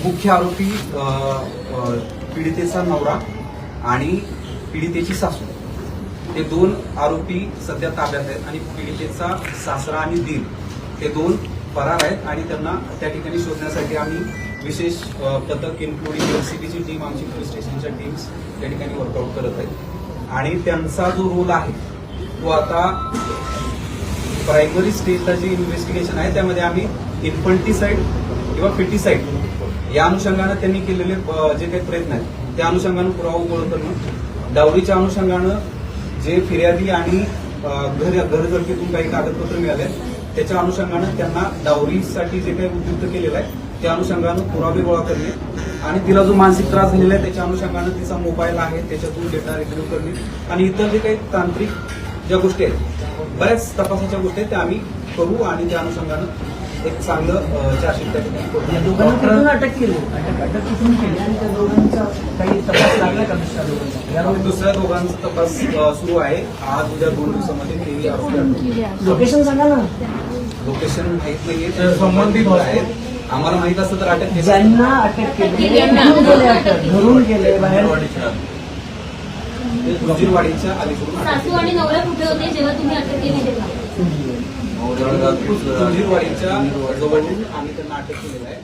मुख्य आरोपी पीडितेचा नवरा आणि पीडितेची सासू हे 2 आरोपी सध्या ताब्यात आहेत आणि पीडितेचा सासरा आणि दीर हे 2 फरार आहेत आणि त्यांना त्या ठिकाणी शोधण्यासाठी आम्ही विशेष पथक इन्क्लुडिंग एलसीबीची टीम, आमची पोलीस स्टेशनच्या टीम्स त्या ठिकाणी वर्कआउट करत आहेत आणि त्यांचा जो रोल आहे तो आता प्रायमरी स्टेजला जे इन्व्हेस्टिगेशन आहे त्यामध्ये आम्ही इन्फंटिसाइड किंवा फिटिसाइड या अनुषंगानं त्यांनी केलेले जे काही प्रयत्न आहेत त्या अनुषंगानं पुरावा गोळा करणं, डावरीच्या अनुषंगानं जे फिर्यादी आणि घरधडकीतून काही कागदपत्र मिळाले त्याच्या अनुषंगानं त्यांना डावरीसाठी जे काही उद्युक्त केलेलं आहे त्या अनुषंगानं पुरावे गोळा करणे आणि तिला जो मानसिक त्रास झालेला आहे त्याच्या अनुषंगानं तिचा मोबाईल आहे त्याच्यातून डेटा रिट्रीव्ह करणे आणि इतर जे काही तांत्रिक ज्या गोष्टी आहेत बऱ्याच तपासाच्या गोष्टी आहेत त्या आम्ही करू आणि त्या अनुषंगानं एक चांगलं चार्जशीट त्या ठिकाणी करू. अटक केली, अटक कुठून केली आणि त्या दोघांचा काही तपास लागला का दुसऱ्या दोघांचा तपास सुरू आहे. आज उद्या 2 दिवसामध्ये तेही आरोपी. लोकेशन सांगा ना. लोकेशन माहित नाहीये, संबंधित आहेत. आम्हाला माहित असतं तर अटक केली. ज्यांना अटक केली घरून गेले बाहेर गुजरवाडीच्या अलीकडून. सासू आणि नवरा कुठे होते जेव्हा तुम्ही अटक केली तेव्हा? गुजरवाडीच्या जवळून आम्ही त्यांना अटक केलेलं आहे.